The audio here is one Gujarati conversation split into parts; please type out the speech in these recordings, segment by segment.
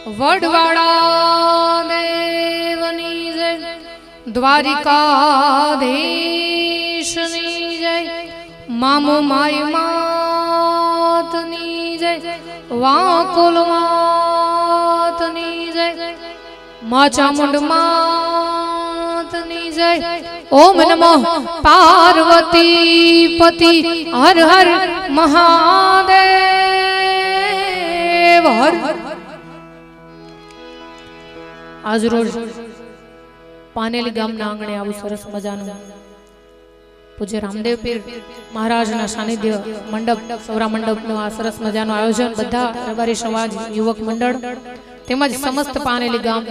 વડવાળા દેવની જય, દ્વારિકાધીશની જય, મામો માય માતની જય, વાકુલ માતની જય, મા ચામુંડ માતની જય. ઓમ નમઃ પાર્વતી પતિ હર હર મહાદેવ હર. આજ રોજ પાનેલી ગામના આંગણે આવું સરસ મજાનું પૂજ્ય રામદેવ પીર મહારાજના સાનિધ્ય મંડપ સૌરા મંડપનું આ સરસ મજાનું આયોજન બધા રબારી સમાજ યુવક મંડળ તેમજ સમસ્ત પાનેલી ગામ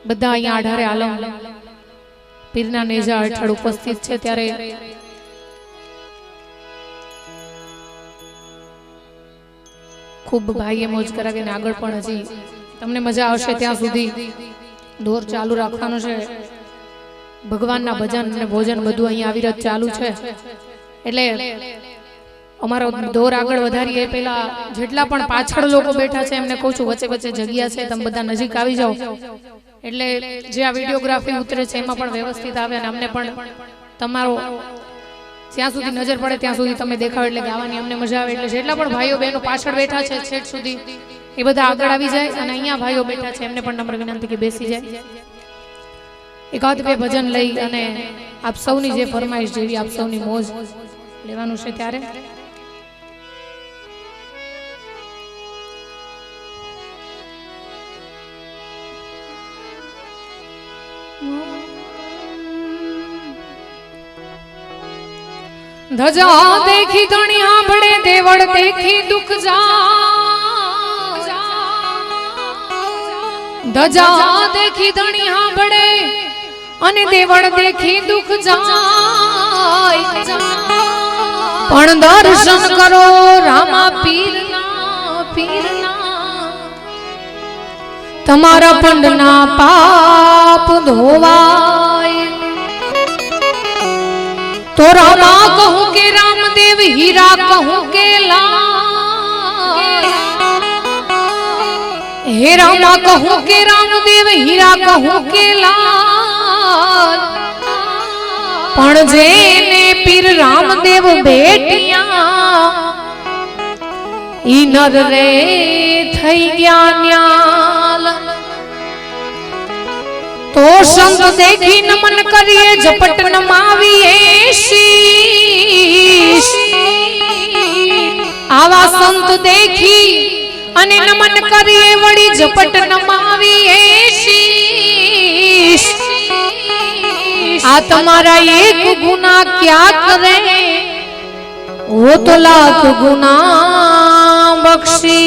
બધા અહીંયા આઢારે આલમ પીરના નેજા હેઠળ ઉપસ્થિત છે. ત્યારે ખૂબ ભાઈએ મોજ કરાવીને આગળ પણ હજી તમને મજા આવશે ત્યાં સુધી દોર ચાલુ રાખવાનો છે. ભગવાનના ભજન અને ભોજન બધું અહીંયા આવી રહ્યું ચાલુ છે. એટલે અમારો દોર આગળ વધારીએ પહેલા જેટલા પણ પાછળ લોકો બેઠા છે એમને કહું છું વચ્ચે વચ્ચે જગ્યા છે, તમે બધા નજીક આવી જાઓ એટલે જે આ વિડીયોગ્રાફી ઉતરે છે એમાં પણ વ્યવસ્થિત આવે અને અમને પણ તમારો જ્યાં સુધી નજર પડે ત્યાં સુધી તમે દેખાવ એટલે ગાવાની અમને મજા આવે. એટલે જેટલા પણ ભાઈઓ બહેનો પાછળ બેઠા છે છેક સુધી એ બધા આગળ આવી જાય અને અહીંયા ભાઈઓ બેઠા છે એમને પણ નમ્ર વિનંતી કે બેસી જાય. એકાદ બે ભજન લઈ અને આપ સૌની જે ફરમાઈશ જેવી આપ સૌની મોજ લેવાનું છે. ત્યારે ધજા દેખી ધણી આંભળે દેવળ દેખી દુખ જા, ધજા દેખી ધણી આંભળે અને દેવળ દેખી દુખ જાય. પણ દર્શન કરો રામા પીરના તમારા પંડના પાપ ધોવાય. તો રામા કહું કે રામદેવ, હીરા કહું કે લાલ. હે રામા કહું કે રામદેવ, હીરા કહું કે લાલ. પણ જેને પીર રામદેવ બેટિયા ઈ નર રે થઈ ગયા ન્યાલ. તો સંત દેખી નમન કરીએ ઝપટ નમાવીએ શીશ. આવા સંત દેખી અને નમન કરીએ વળી ઝપટ નમાવીએ શીશ. આ તમારા એક ગુના ક્યાં કરે वो तो लाख गुना बख्शी.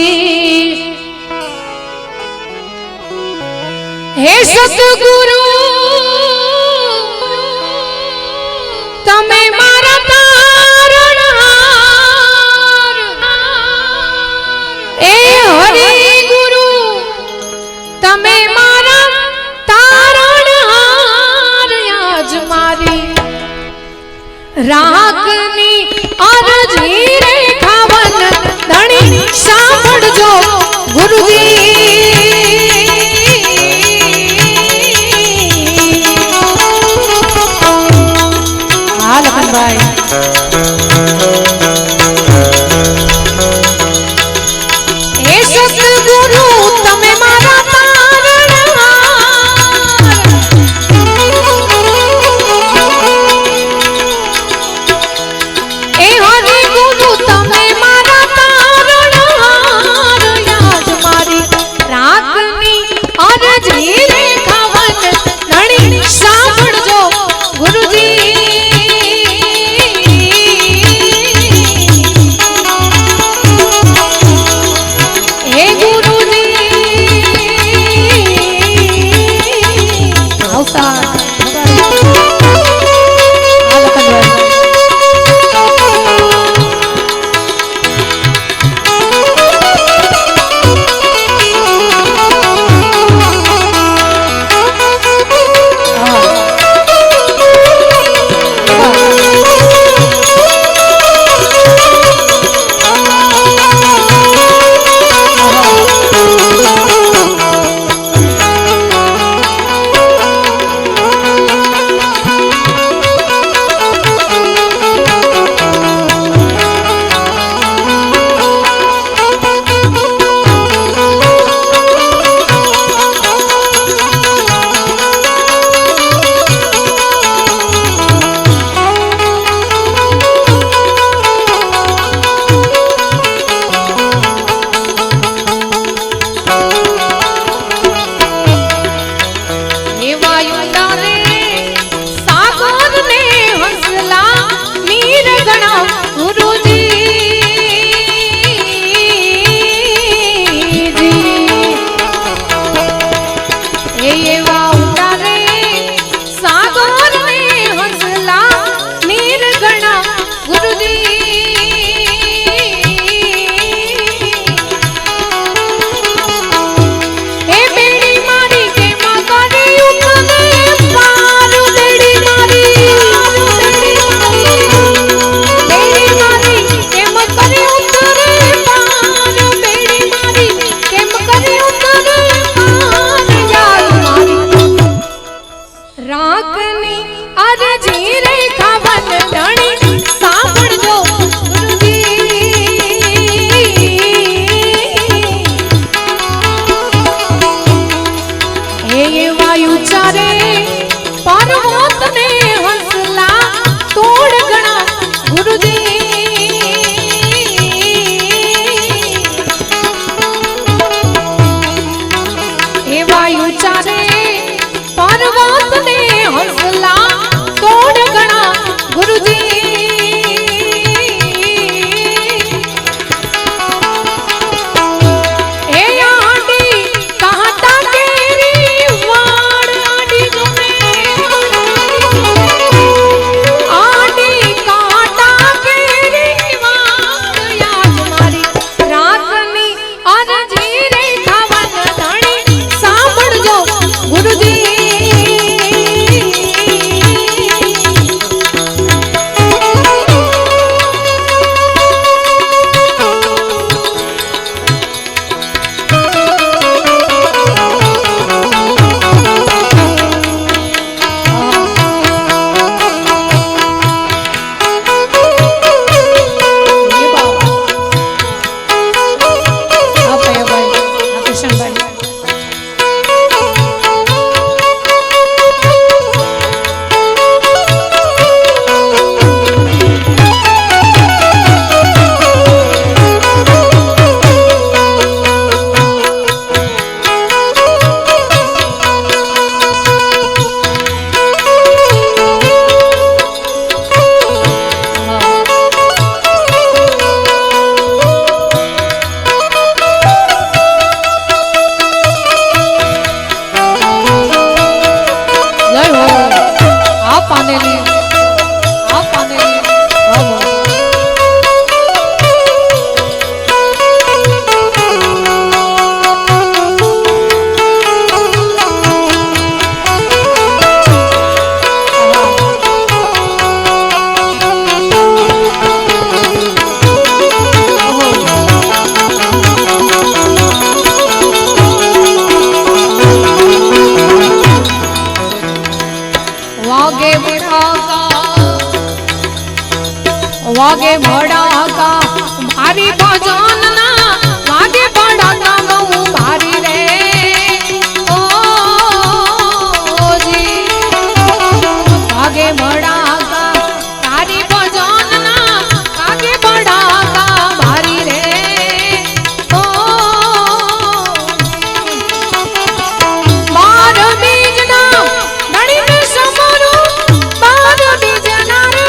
हे सतगुरु तमे मारा तारणहार, ए हरि गुरु तमे मारा तारणहार. आज मारी राखनी अरजी रे खावन धणी सांभळजो गुरुजी. हे सतगुरु तमे मारा तारणहार, ए हरि વાગે ભડાકા મારી ભજનના વાગે ભડાકા ગઉં ભારી રે ઓ જી વાગે ભડાકા તારી ભજનના વાગે ભડાકા ભારી રે ઓ બાર બીજના નડીને સમરું બાર બીજના રે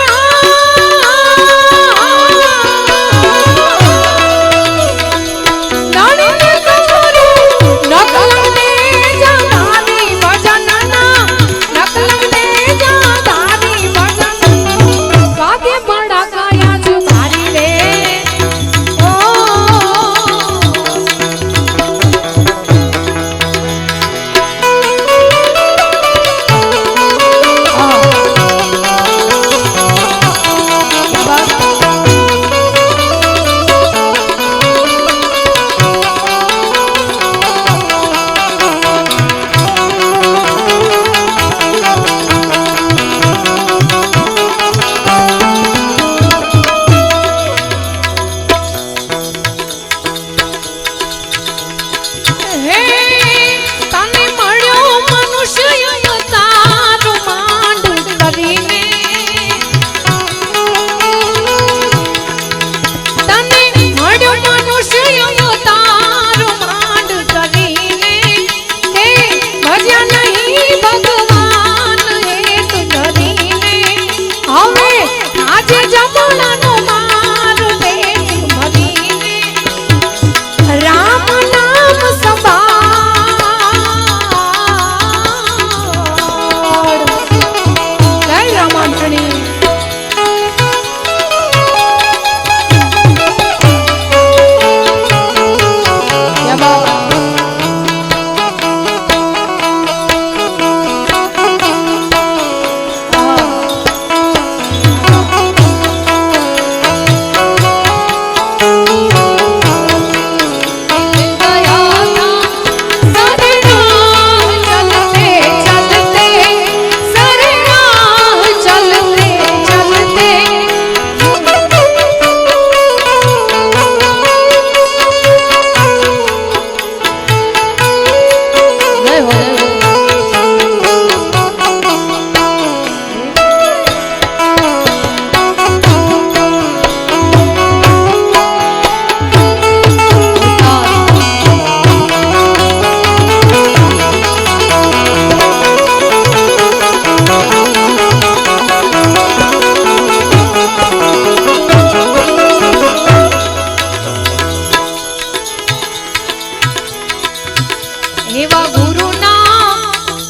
એવા ગુરુના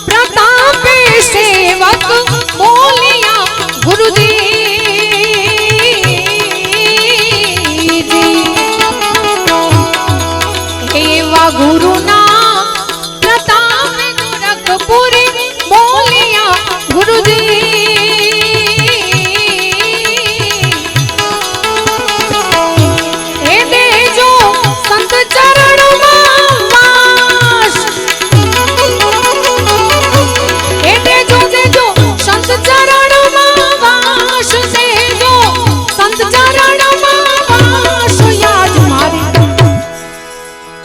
પ્રતાપે સેવક બોલ્યા ગુરુજી એવા ગુરુના પ્રતાપે ગોરખપુરી બોલ્યા ગુરુજી એ દેજો સંત ચરણમાં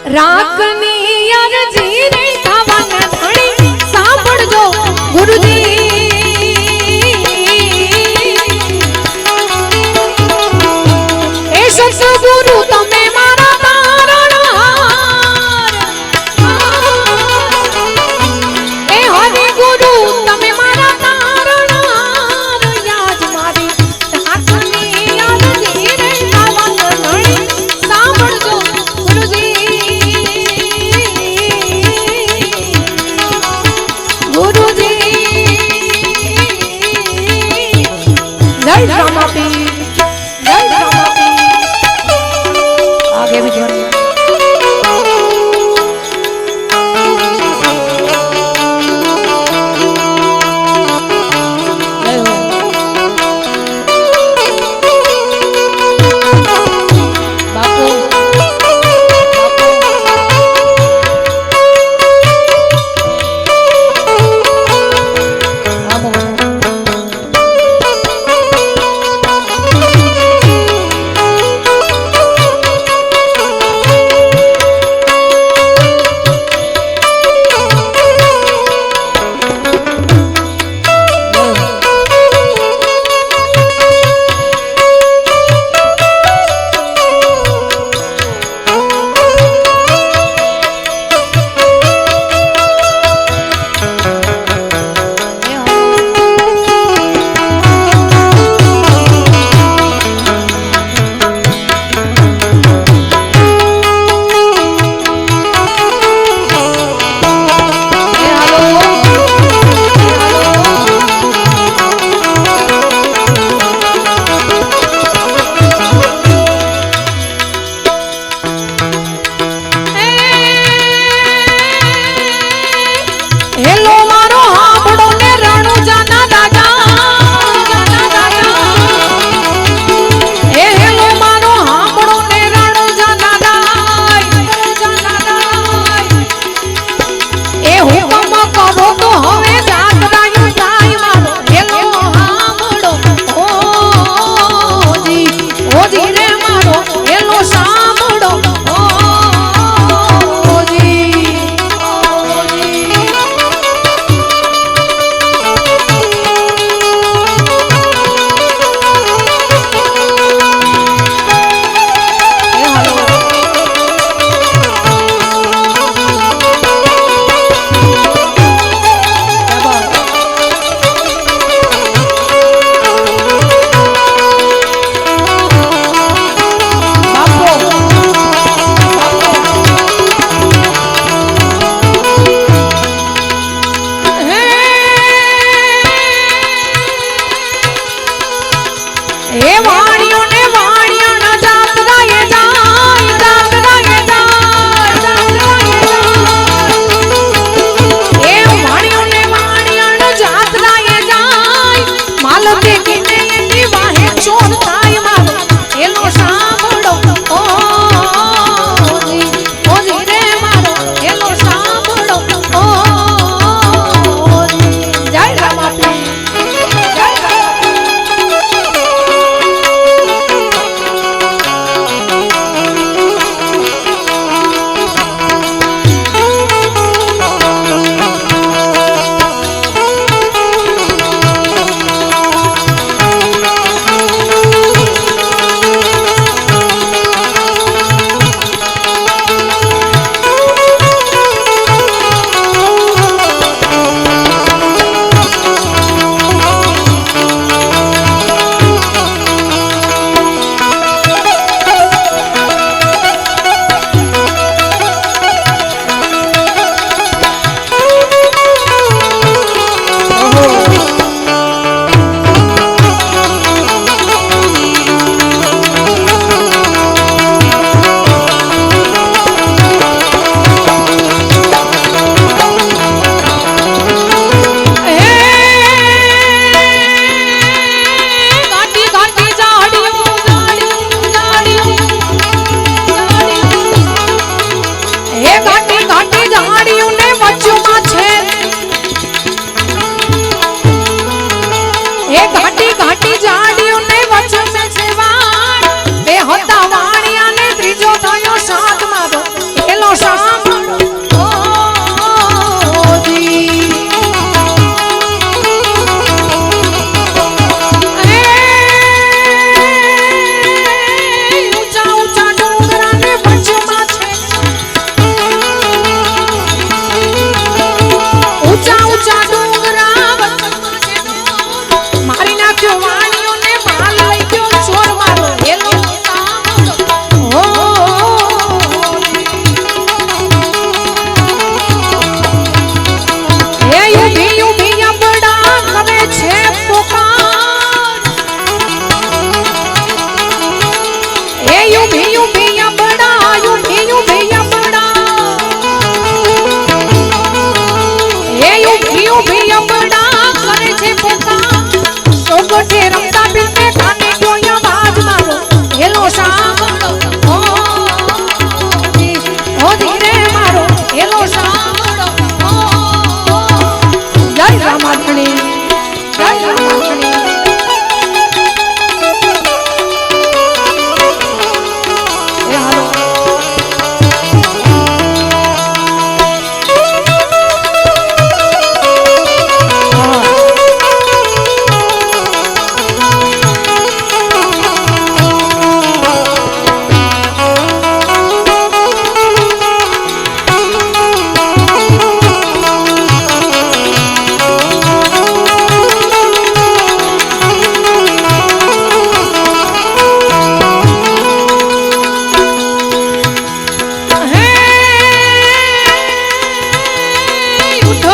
રાખની અરજી રે થવન ધણી સાંભળજો ગુરુજી એ સતગુરુ તમે મારા તારણહાર એ હરિ ગુરુ તમે મારા તારણહાર યાદ મારી રાખની અરજી રે થવન ધણી સાંભળજો ગુરુજી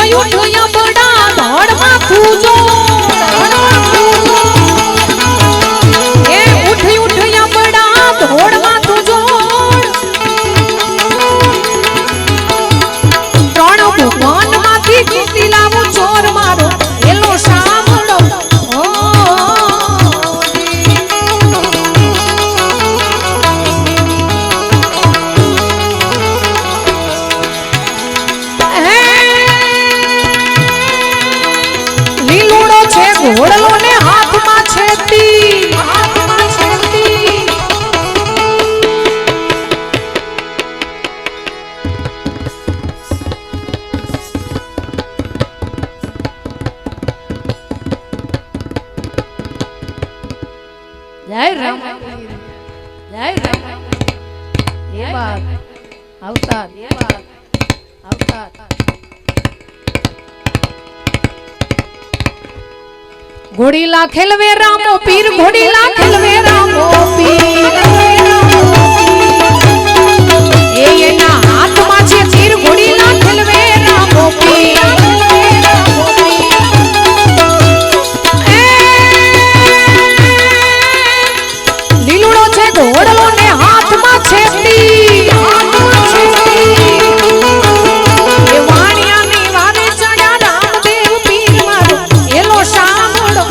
ઉઠ્યા બડા ધોળમાં પૂજો એ ઉઠ્યા બડા ધોળમાં તુજો ત્રણ ભુવનમાંથી કીર્તિ લાવું ચોર મારો એલો સાંભળો ઘોડલો ને હાથમાં છેતી જય રામ જય રામ એ વાત અવતાર એ વાત અવતાર ઘોડીલા ખેલવે રામો પીર ઘોડીલા ખેલવે રામો પીર એના હાથમાં છે તીર ઘોડીલા ખેલવે રામો પીર લીલુડો છે ઘોડલો ને હાથમાં છે તીર એ વાણિયાની વારે ચડ્યા રામદેવ પીર મારો એલો સાંભળો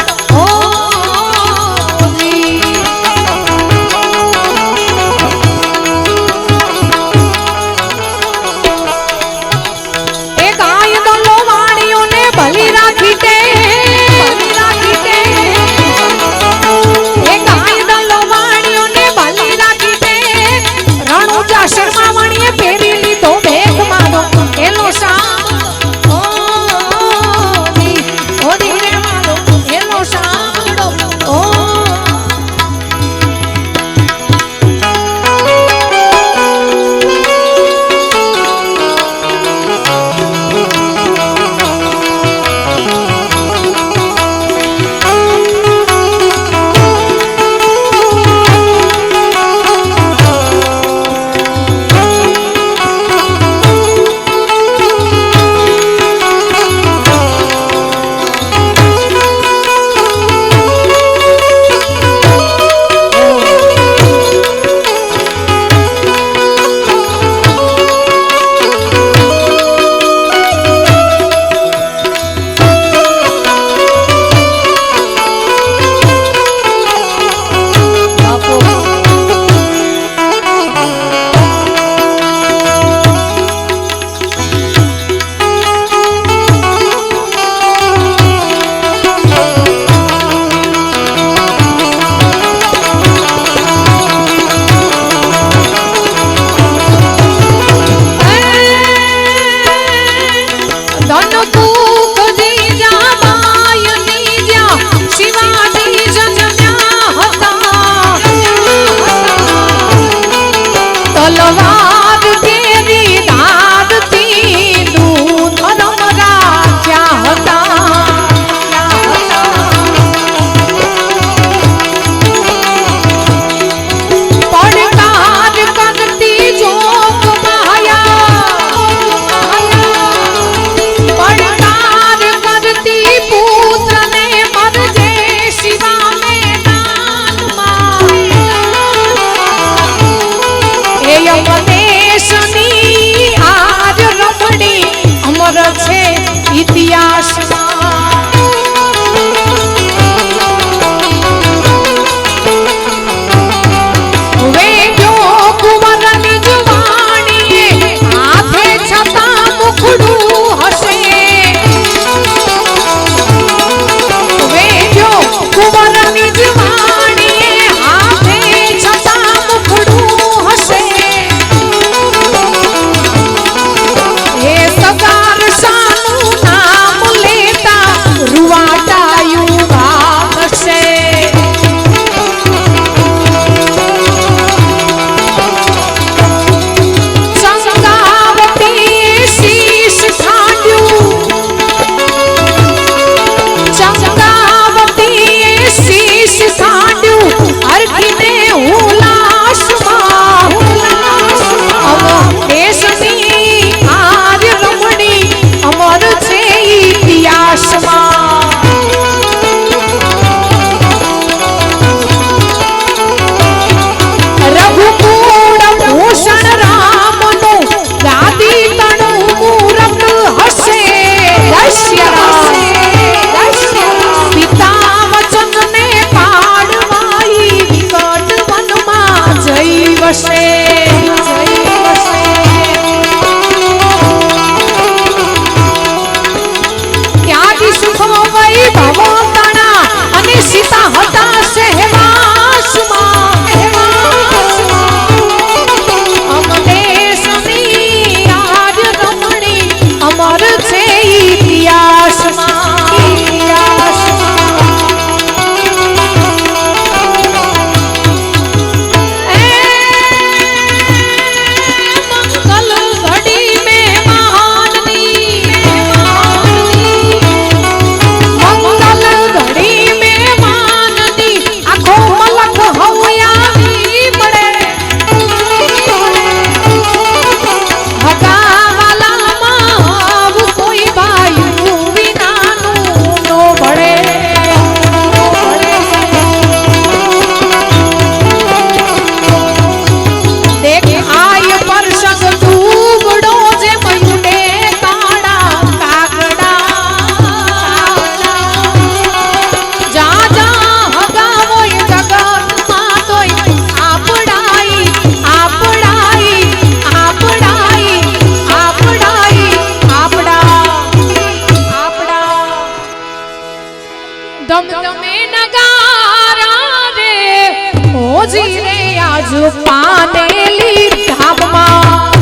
ઓજી રે આજ પાનેલી ધામમાં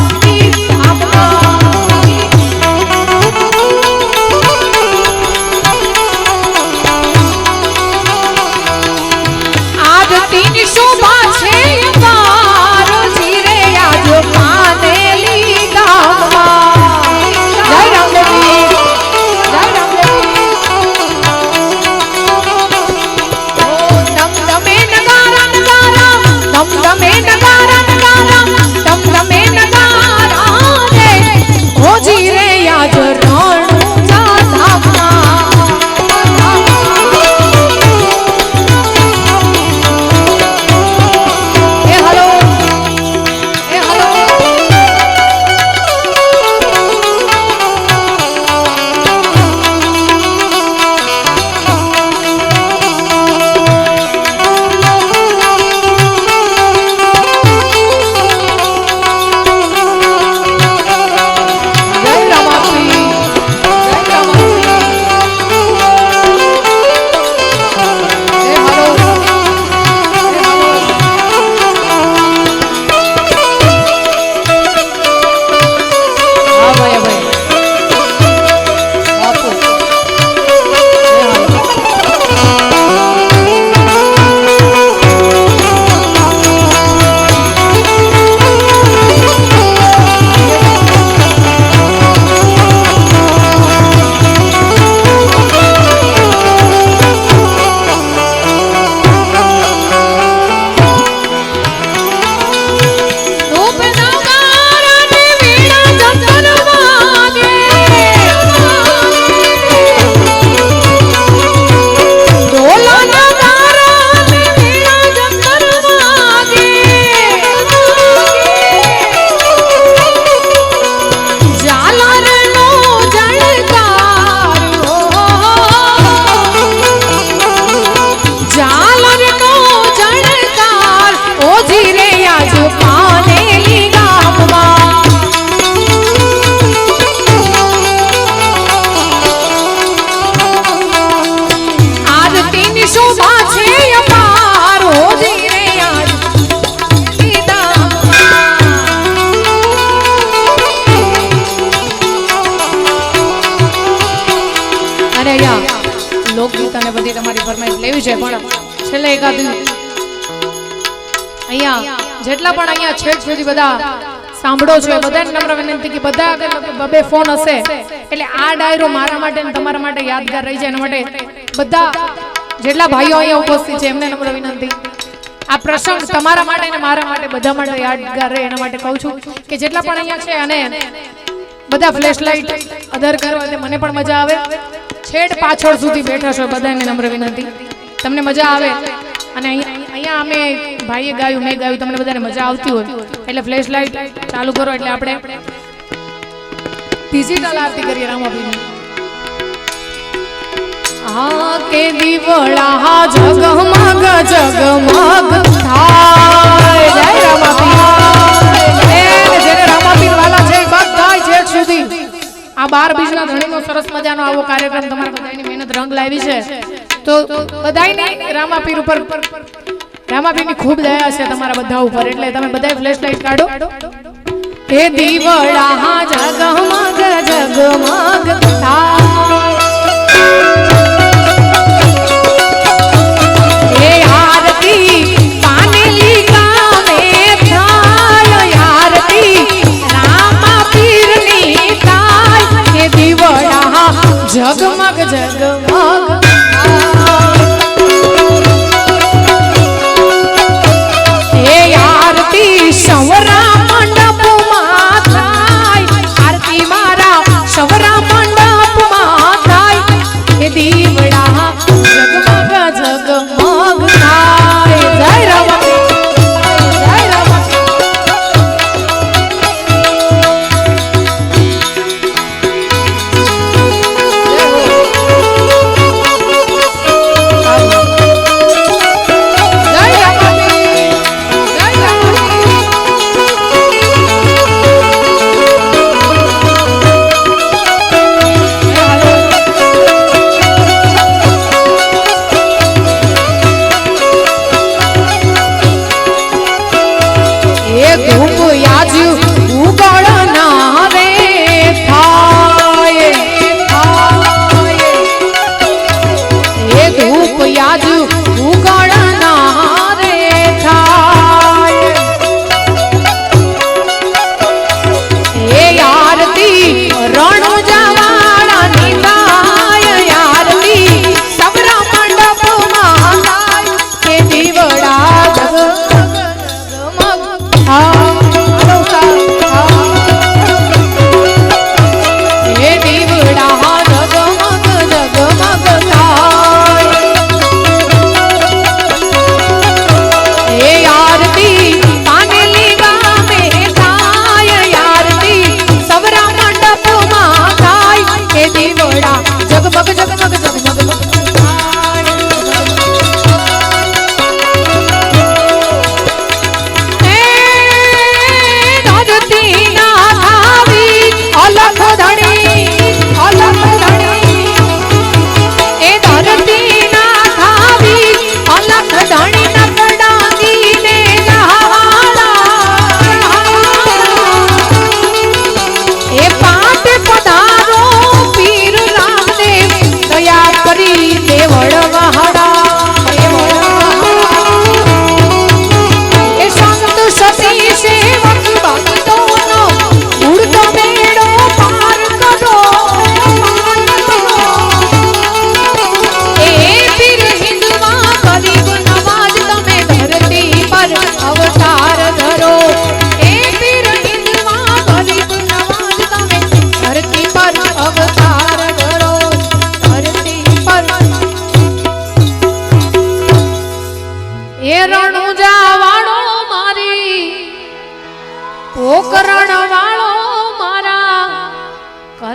આજ તીન શોભા છે મારો જીરે આજ પાનેલી ધામમાં જય રામદેવી જય રામદેવી દમ દમે નગારા નગારા દમ દમે નગારા નગારા દમ દમે નગારા રે ઓજી રે આજ રણુજા ધામમાં લોકગીત અને બધી તમારી ફરમાઈશ લેવી છે પણ છેલ્લે એકાદ અહીંયા જેટલા પણ અહીંયા છેડ સુધી બધા સાંભળો છો બધાને નમ્ર વિનંતી કે બધા બબે ફોન હશે એટલે આ ડાયરો મારા માટે અને તમારા માટે યાદગાર રહી જાય એના માટે બધા જેટલા ભાઈઓ અહીંયા ઉપસ્થિત છે એમને નમ્ર વિનંતી આ પ્રસંગ તમારા માટે અને મારા માટે બધા માટે યાદગાર રહે એના માટે કહું છું કે જેટલા પણ અહીંયા છે અને બધા ફ્લેશ લાઈટ અધર કરો એટલે મને પણ મજા આવે છેડ પાછળ સુધી બેઠા છો બધાને નમ્ર વિનંતી તમને મજા આવે અને અહીંયા અમે ભાઈએ ગાયું મેં ગાયું તમને બધાને મજા આવતી હોય એટલે ફ્લેશ લાઈટ ચાલુ કરો એટલે આપણે ડિજિટલ આરતી કરીએ રામાપીરની આ કે દીવડા જગમગ જગમગ થાય જય રામાપીર જેને રામાપીર વાલા છે બધા છેક સુધી આ 12 બીજના ધણીનો સરસ મજાનો આવો કાર્યક્રમ તમારા બધાની મહેનત રંગ લાવી છે તો બધાની રામાપીર ઉપર રામાપીરની ખૂબ દયા છે તમારા બધા ઉપર એટલે તમે બધાય ફ્લેશ લાઈટ કાઢો હે દીવડા જગમગ જગમગ થાય હે આરતી પાનેલી ગામે થાય આરતી રામાપીરની થાય હે દીવડા જગમગ જગમગ સવરા મંડપમાં થાય આરતી મારા સવરા મંડપમાં થાય હે દીવડા જગમગ જગમગ થાય જય રામાપીર જય રામાપીર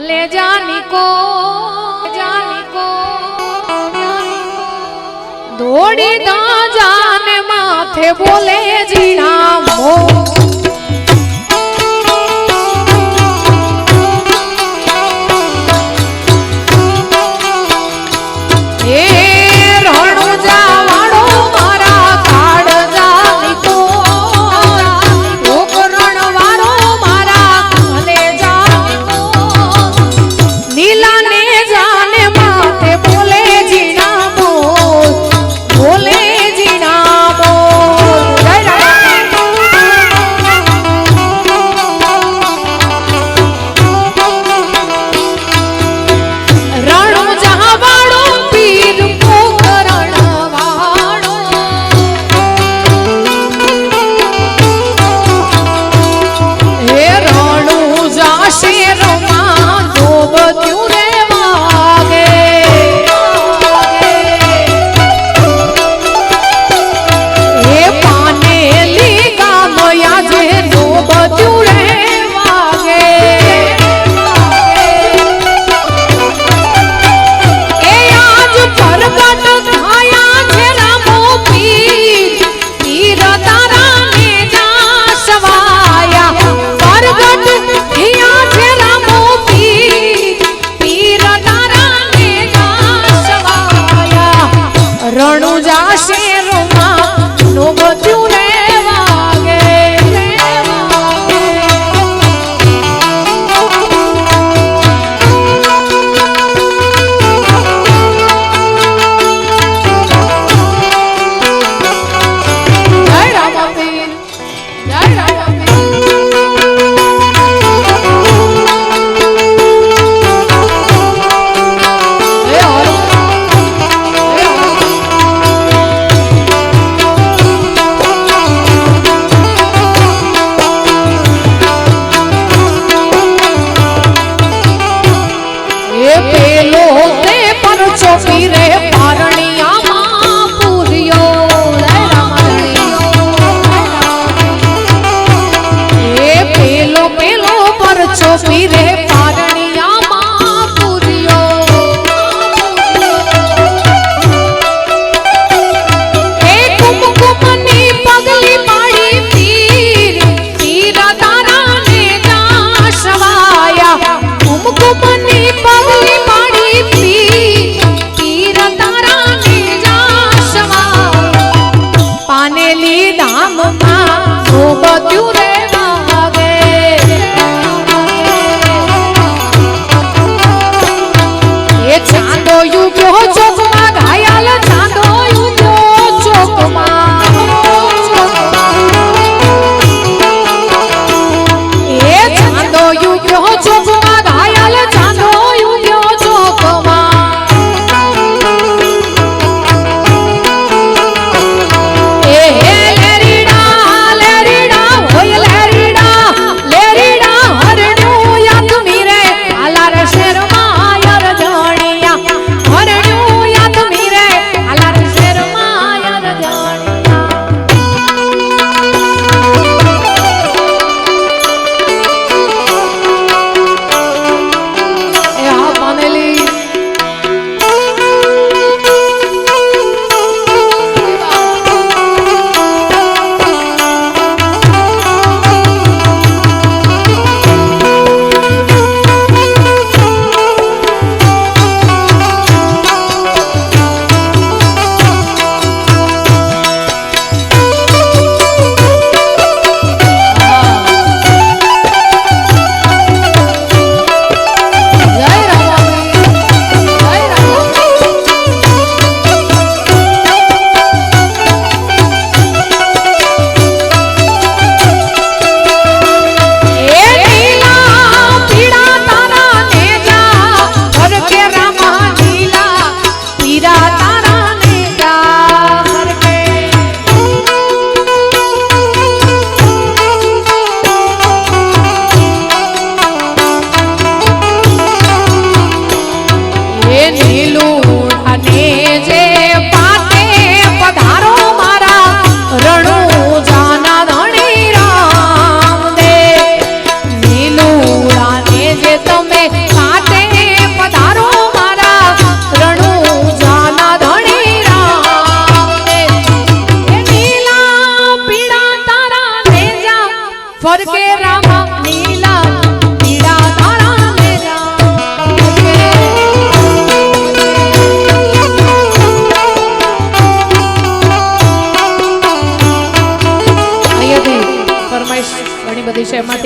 ભલે જાની કો દોડી દા જાને માથે બોલે જીણા મો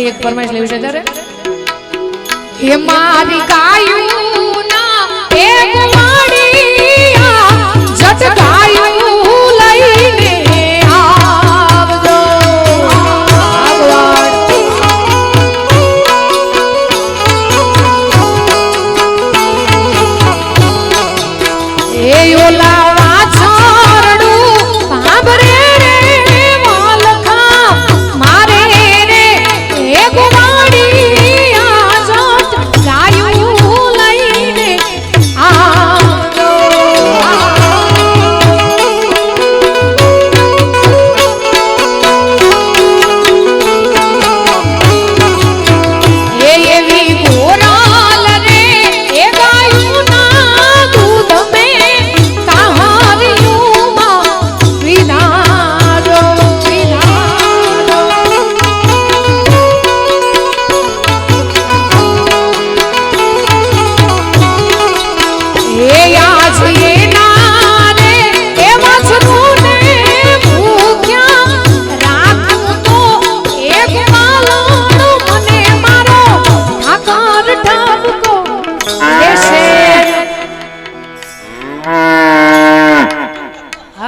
માટે એક ફરમાઈશ લેવી છે ત્યારે હે મારી ગાયું ના એક માળિયા જટ ગાયું લઈને આવજો એ ઓલા વાછરડું ભાભરે રે વાલખા મારે રે એ ગુવાડી આજટ ગાયું લઈને આવજો એ એવી ગોરાલ રે એ ગાયું ના દૂધ મે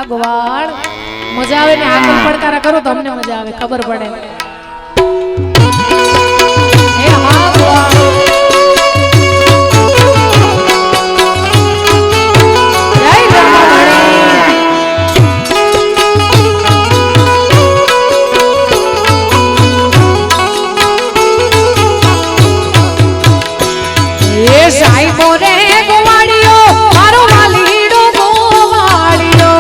ભગવાન મજા આવે ને આગળ પડકારા કરો તો અમને મજા આવે ખબર પડે હે ભગવાન જય એ સાઈબો રે ગોવાળીઓ મારો વાલીડો ગોવાળીઓ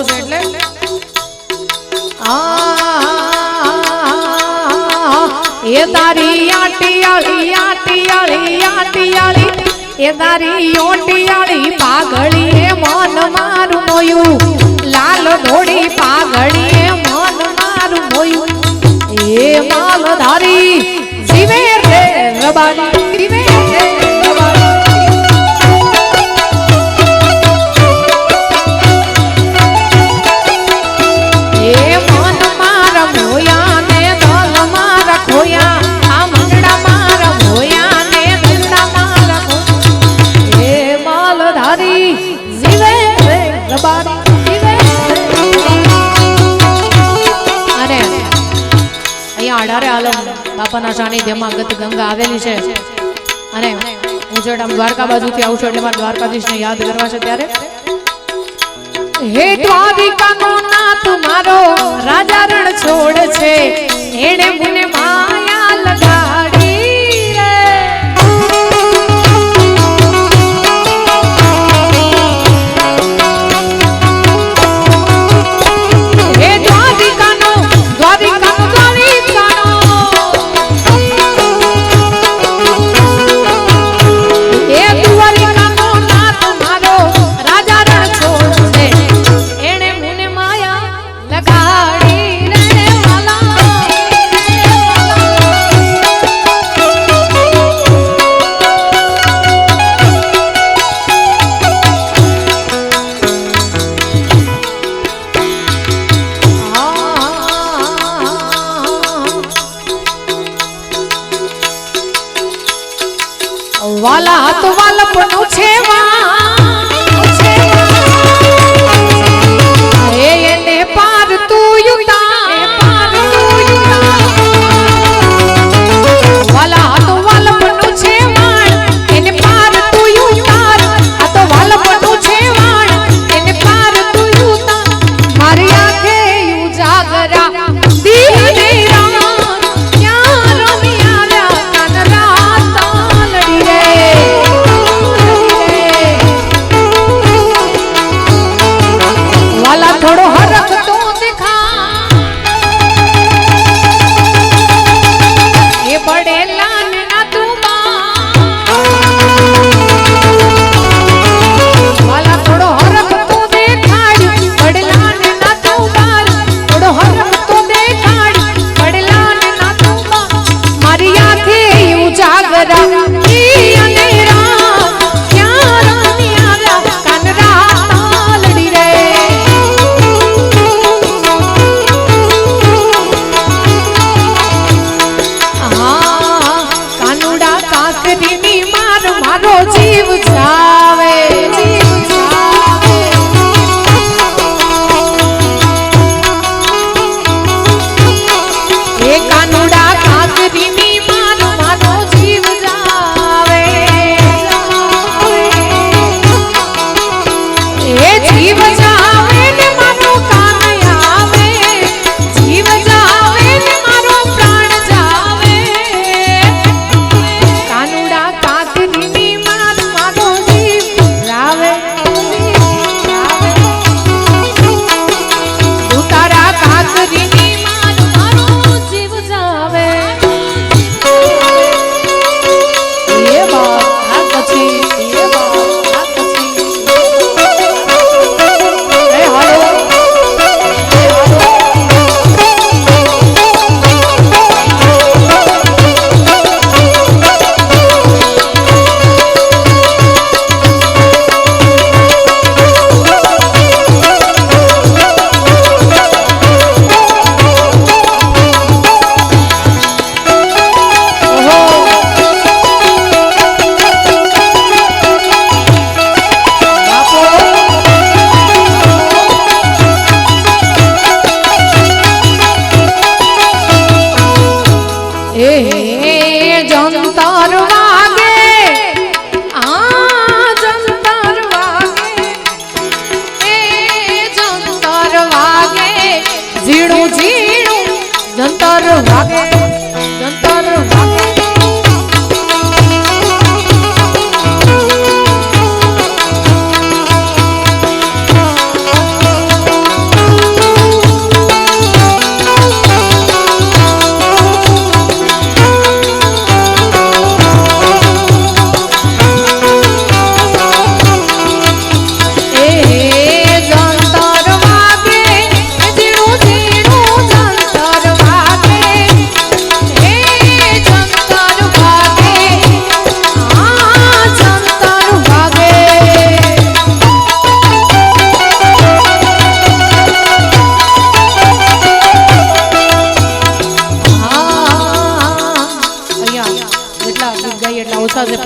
છે એટલે એ તારી આટિયાળી આટિયાળી આટિયાળી એ તારી ઓટિયાળી પાઘડી એ મન મારું મોયું લાલ ધોળી પાઘડી એ મન મારું મોયું એ માલધારી જીવે રે રબારી જીવે રે બાપાના સાનિધ્યમાં ગત ગંગા આવેલી છે અને હું જો દ્વારકા બાજુથી આવું છું એટલે મારા દ્વારકાધીશને યાદ કરવા છે ત્યારે હે દ્વારિકાનો નાથ મારો રાજા રણ છોડ છે એણે મને માયા લગાડી રે હે દ્વારિકાનો વાલા તો વાલપનું છે એને પાર તું વાલા તો વાલપનું છે એને પાર તું ઉતાર આ તો વાલપનું છે એને પાર તું ઉતાર મારી આંખે ઉજાગરા દીને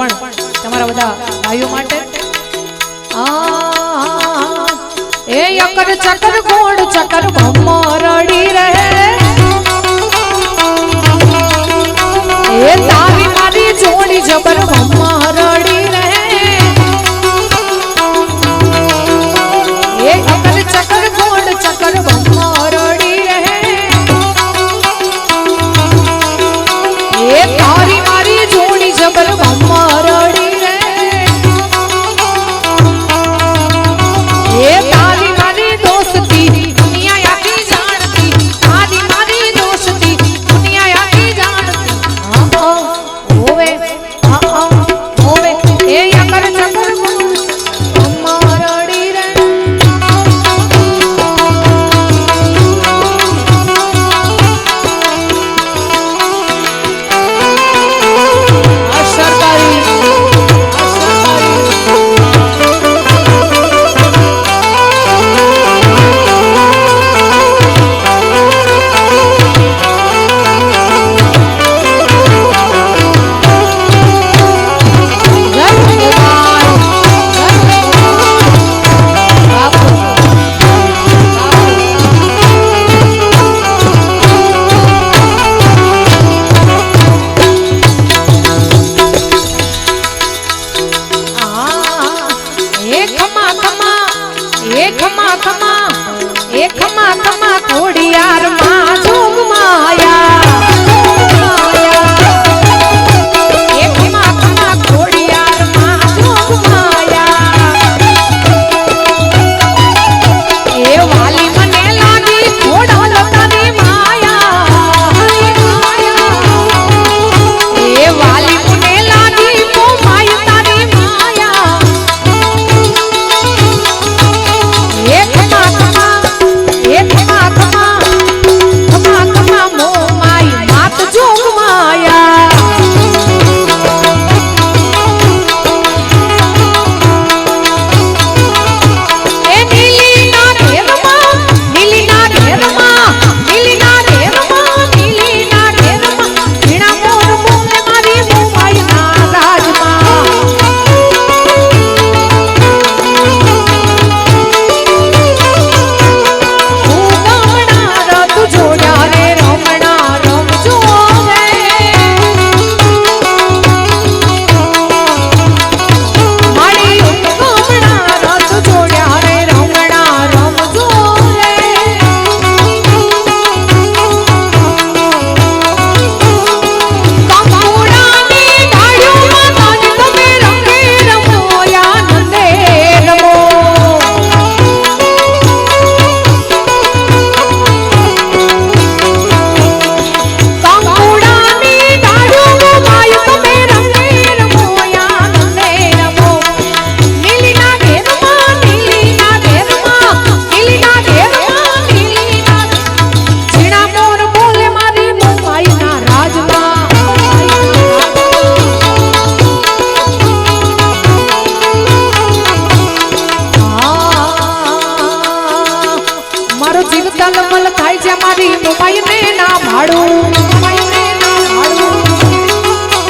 પણ તમારા બધા ભાઈઓ માટે એ અકર ચકર ગોળ ચકર ભમરડી રહે એ તારી મારી જોડી જબર ભમરડી રહે એ અકર ચકર ગોળ ચકર ભમરડી રહે એ તારી મારી જોડી જબર ભમરડી રહે એ તારી મારી દોસ્તી દુનિયા આખી જાણતી તારી મારી દોસ્તી દુનિયા આખી જાણતી હોવે હોવે એ અકર ચકર ભમરડી રહે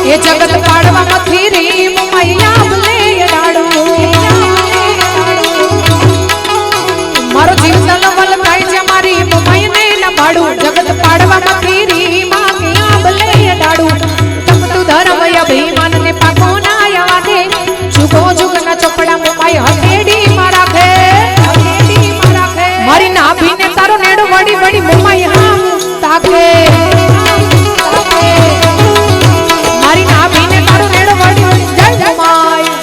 એ જગત પાડવા મથી રી મૈયા ભલે ડાડો મારો જીવ તલવલ થાય છે મારી મૈયાને ના ભાડું જગત પાડવા મથી રી મૈયા ભલે ડાડો તપતું ધર્મ અભિમાન ને પાકો ના યાદે જુગો જુગ ના ચોપડા મૈયા હથેડી માં રાખે મારી નાભીને તારો નેડો વડી વડી મૈયા તાકે મારી નાભીને તારો નેડો વડી જય માય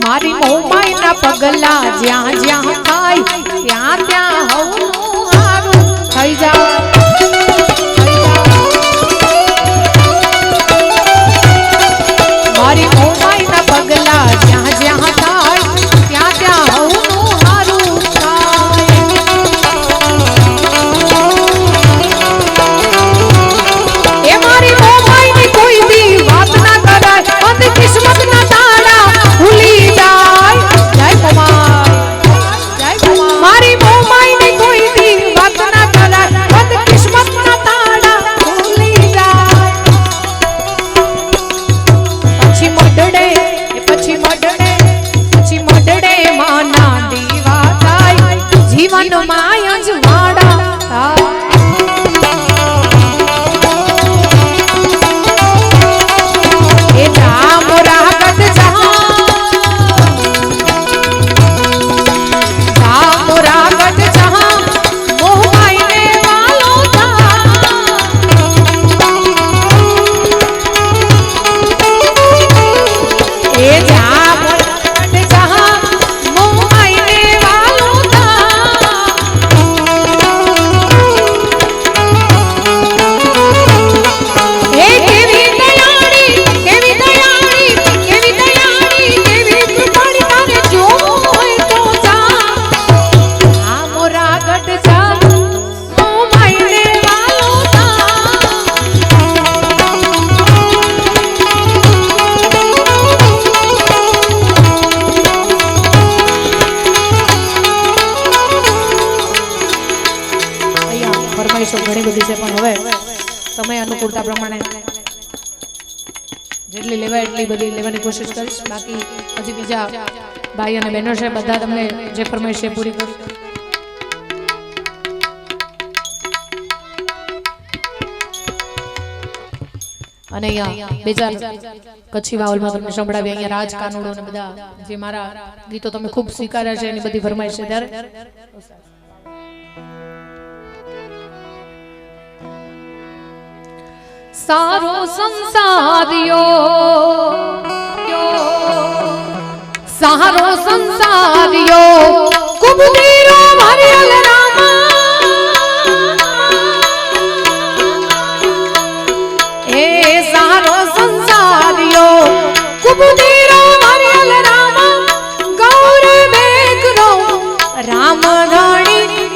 મારી મોમાઈના પગલા જ્યાં જ્યાં થાય ત્યાં ત્યાં હવનું હારું થઈ જાય મારી મોમાઈના પગલા જ્યાં જ્યાં થાય ત્યાં ત્યાં હવનું હારું થાય એ મારી મોમાઈની કોઈ દી વાત ના કરાય અંધ કિસ્મતના તાળા ભૂલી જાય જય કુમાર જય કુમાર મારી મોમાઈની કોઈ દી વાત ના કરાય અંધ કિસ્મતના તાળા ભૂલી જાય પછી મડડે માના દીવા થાય જીવન માય જવાડા એ જા મોરા ગઢ જા મોરા ગઢ જા મોહમાઈને વાલો થા એ જા મોરા ગઢ જા મોહમાઈને વાલો થા એ કેવી દયાળી કેવી દયાળી કેવી દયાળી કેવી કૃપાળી તારે જોવું હોય તો જા આ મોરા ગઢ જા મોહમાઈને વાલો થા અહીંયા ફરમાઈશો ઘણી બધી છે પણ હવે સમય અનુકૂળતા પ્રમાણે જેટલી લેવાય એટલી બધી લેવાની કોશિશ કરીશ બાકી હજી બીજા ભાઈ અને બહેનો છે બધા તમને જે ફરમાઈશ છે પૂરી કરું અને અહીંયા બીજા કચ્છી વાવલમાં તમને સંભળાવી અહીંયા રાજ કાનુડો ને બધા જે મારા ગીતો તમે ખૂબ સ્વીકાર્યા છે એની બધી ફરમાઈશ છે ત્યારે સારો સંસારિયો કુબદીરો ભરેલ રામા એ સારો સંસારિયો કુબદીરો ભરેલ રામા ગૌર બેગરો રામ ધણી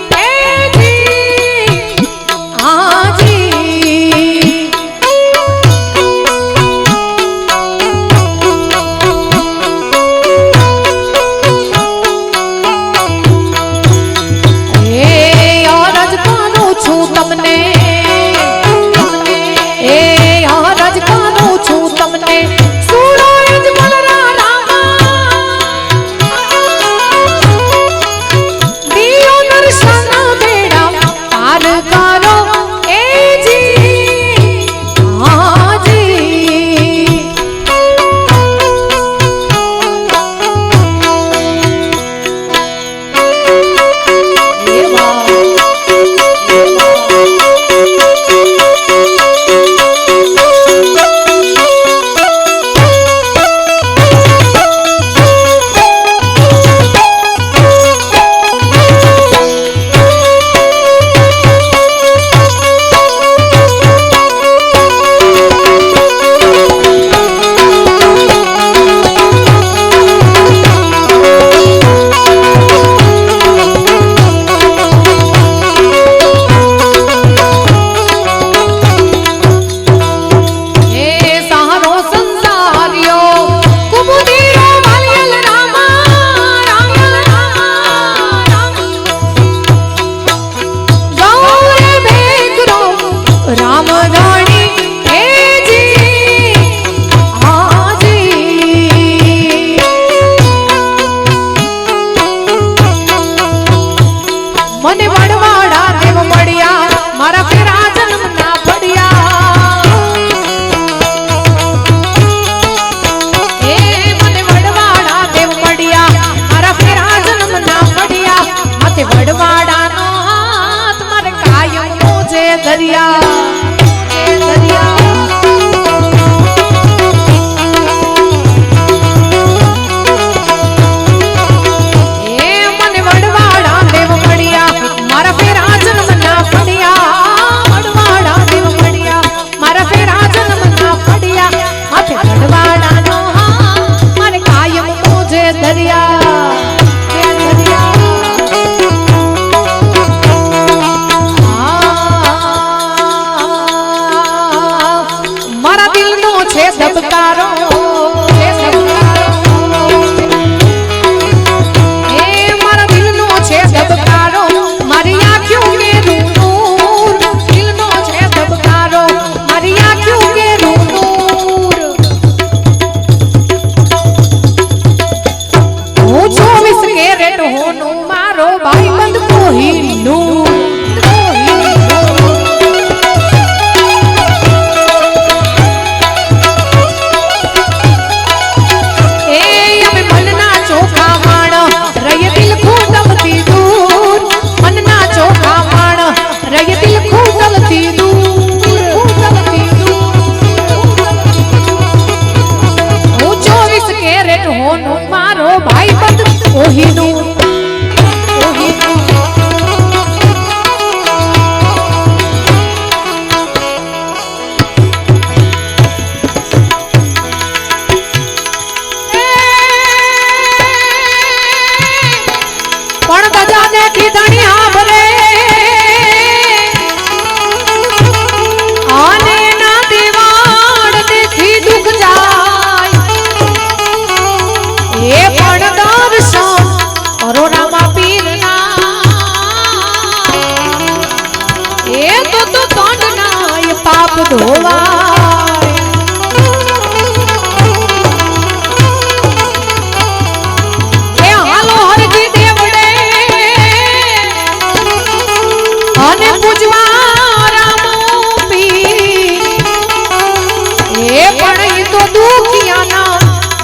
હોનું મારો ભાઈબંધ કોહિનૂર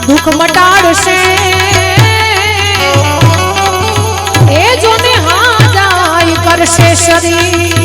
દુઃખ મટાડશે એ જોને હા જાય કરશે શરીર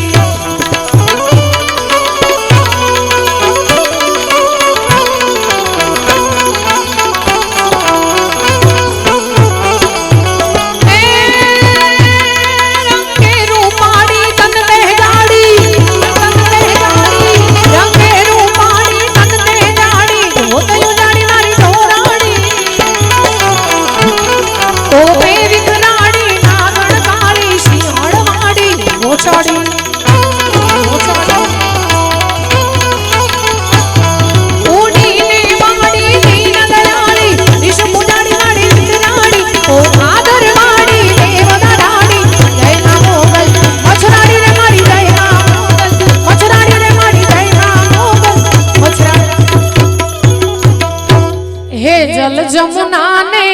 जल जमुना ने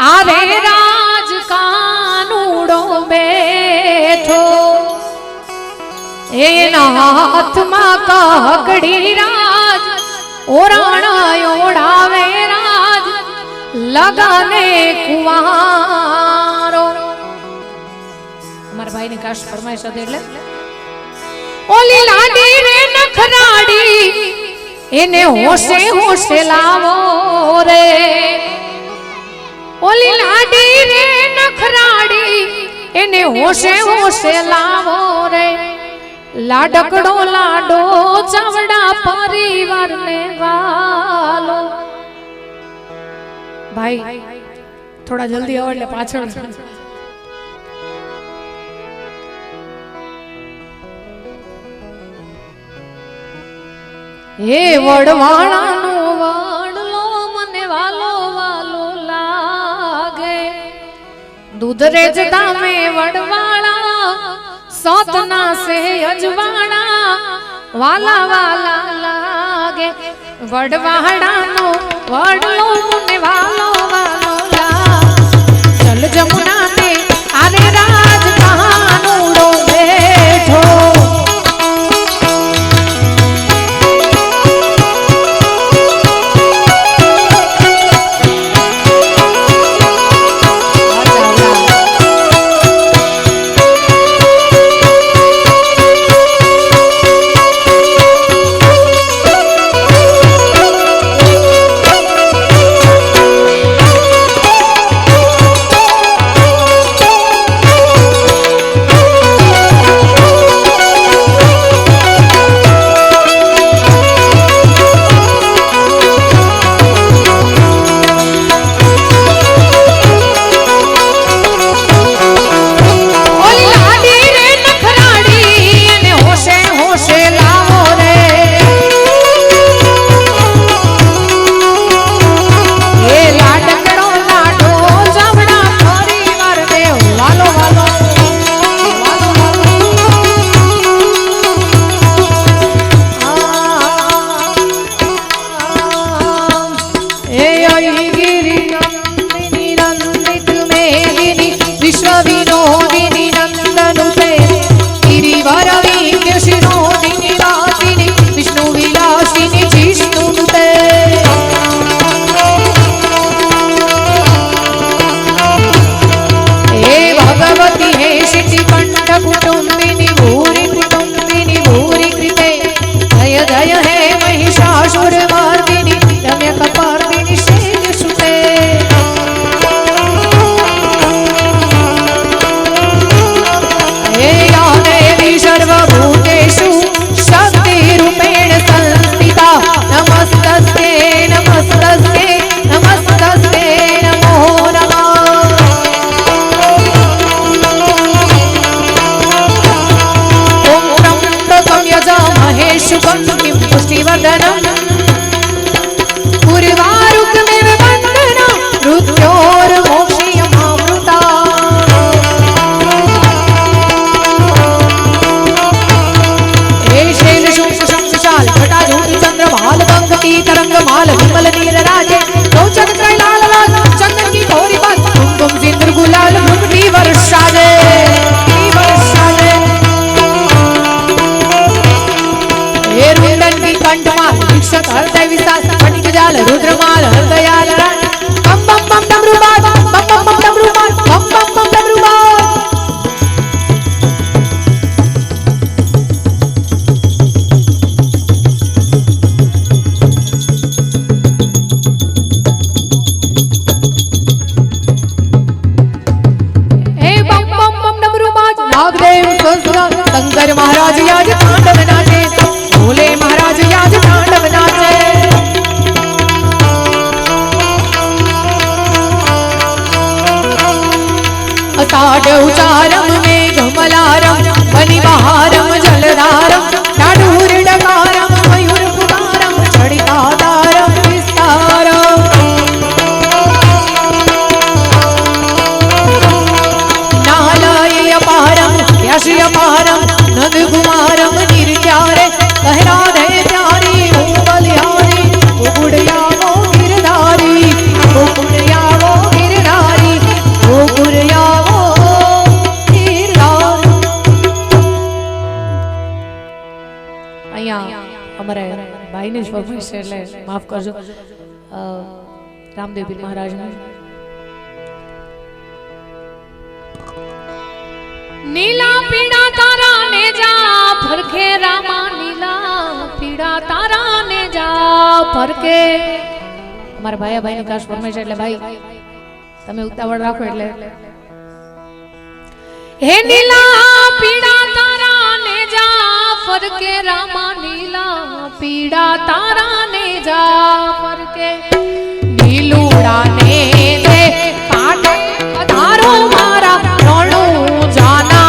आरे राज कानूड़ो बैठो एना हाथ मा काकड़ी राज ओराणा ओढ़ावे राज लगाने कुंवारो हमारे भाई ने काश फरमाइश दे ले ओली लाडी रे नखराड़ी એને હોશે હોશે લાવો રે ઓલી લાડી રે નખરાડી એને હોશે હોશે લાવો રે લાડકડો લાડો ચાવડા પરિવાર ને વાલો ભાઈ થોડા જલ્દી આવો એટલે પાછળ હે વડવાણાનો વાડલો મને વાલો વાલો લાગે દૂધરેજ દામે વડવાળા સોતના સે અજવાણા વાલા વાલા લાગે વડવાણાનો વાડલો મને વાલો વાલો લાગે ચલ જમુના ને આરે રાજ કહાનુડો બેઠો साढ़े उचारम मेघमलारम बनिबहारम जलधारम डाडूर डकारम मयूर पुकारम छड़िकादारम विस्तारम नालय अपारम यश अपारम नंद कुमारम निर्त्यारे कहरा दे प्यारी बलिहारी उगुड़िया वो गिरधारी उगुड़िया वो गिरधारी उगुड़िया वो गिरधारी। અહીંયા અમારે ભાઈની જ ફરમાઈશ છે એટલે માફ કરજો રામદેવ પીર મહારાજને। नीला पीड़ा तारा ने जा फरके रामा नीला पीड़ा तारा ने जा फरके हमारे भाई भाई ने खास फरमाइश એટલે ભાઈ તમે ઉતાવળ રાખો એટલે હે નીલા પીડા તારા ને जा फरके रामा नीला पीड़ा तारा ने जा फरके नीलूड़ा ने दे पाटे पधारो मारा रणू जाना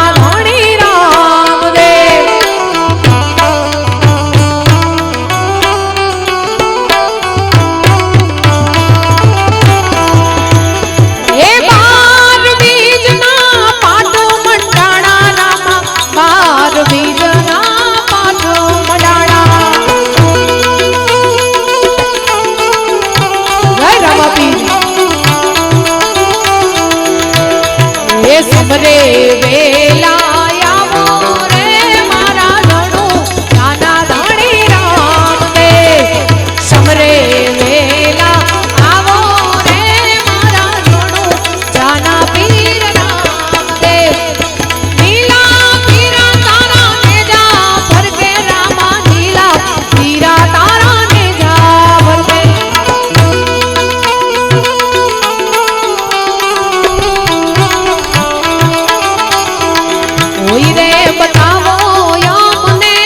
समरे वेला आवो रे मारा धणु जाना धणी राम दे समरे वेला आवो रे मारा धणु जाना पीर राम दे नीला पीरा तारा ने जा फरके रामा नीला पीरा तारा ने जा फरके कोई रे बतावो यामने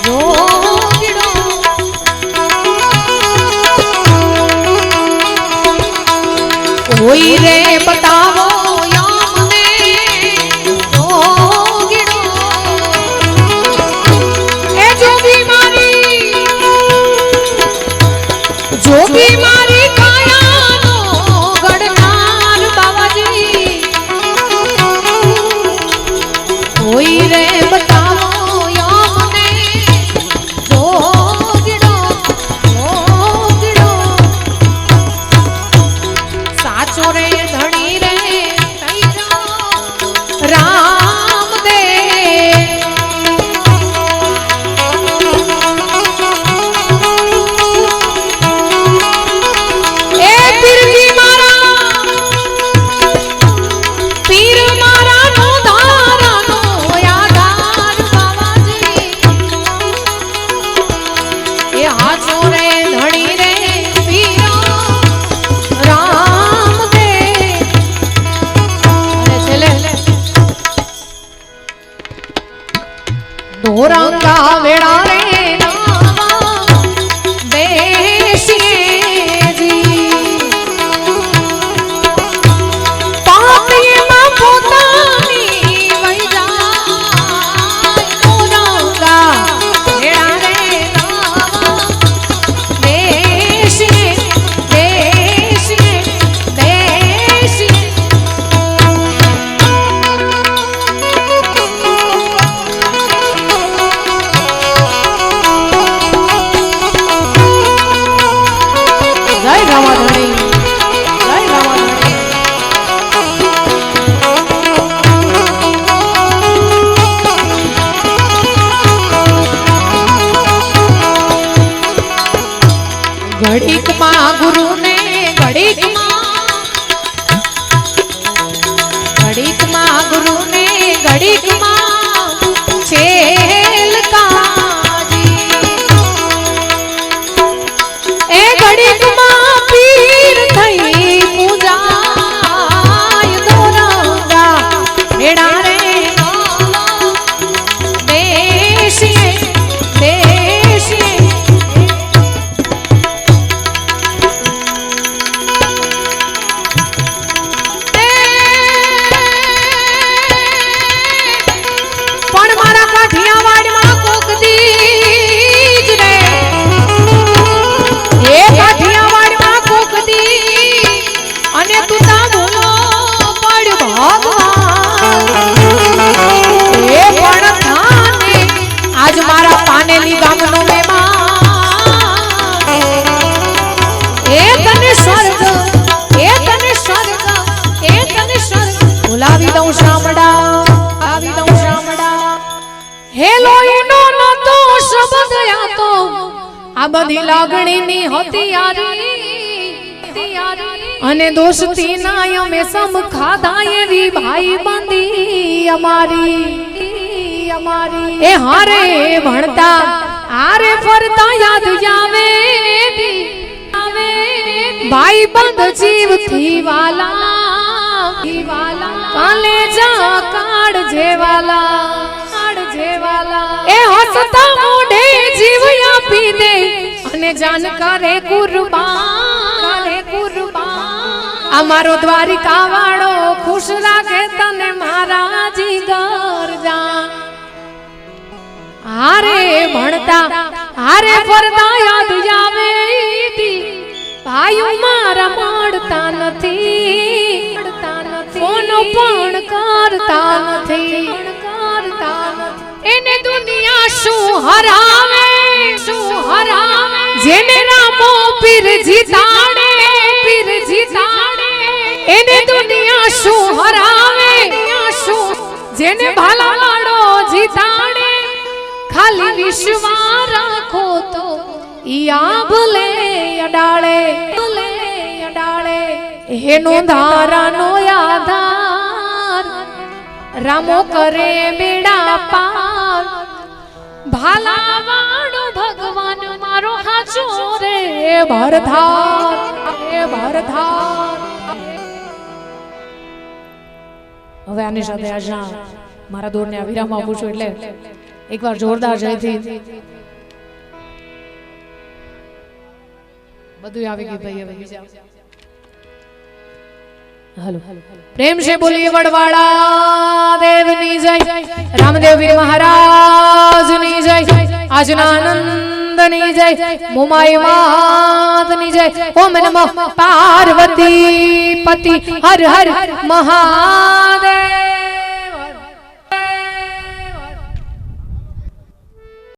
जोगिड़ो कोई रे बतावो यामने जोगिड़ो ए जोगी मारी काया नो गड़नार बाबाजी कोई रे बताओ यामने जोगिड़ो जोगिड़ो साचो रे धणी रे અને તું તા ભૂલો પડ ભગવાન એ પણ થાને આજ મારા પાનેલી ગામનો મહેમાન એ તને સ્વર્ગ બોલાવી દઉં શામડા હેલો એનો નતો શબ્દ આતો આ બધી લાગણીની હતી યારી અને દોસ્તી ના અમે સમ ખાધા એવી ભાઈ બંધી અમારી એ હારે ભણતા આરે ફરતા યાદ આવે ભાઈ બંધ જીવથી વાલા કાલેજા કાળ જેવાલા એ હસતા મોઢે જીવ આપી દે અને જાન કરે કુરબાન અમારો દ્વારિકા વાળો ખુશ રાખે તને મારા જીગર જાન હારે ભણતા હારે ફરતા યાદ આવે ભાઈઓ મારા મળતા નથી ફોન પણ કરતા નથી એને દુનિયા શું હરાવે જેને રામો પીર જીતાડે એને દુનિયા શું હરાવે જેને ભાલા વાળો જીતાડે ખાલી વિશ્વાસ રાખો તો ઈ આભલે અડાળે એનો ધારાનો આધાર રામો કરે બેડા પાર ભાલા વાળો ભગવાન મારો હાચો રે ભરધાર હવે આની સાથે આજના મારા દોરને આ વિરામ આપું છું એટલે એકવાર જોરદાર જયથી બધું આવી ગયું ભાઈ હવે બીજા हेलो प्रेम से बोलिए वड़वाड़ा देवनी जय रामदेव वीर महाराज नी जय आजनानंद नी जय मुमाई मात नी जय ओम नमः पार्वती पति हर हर महादेव।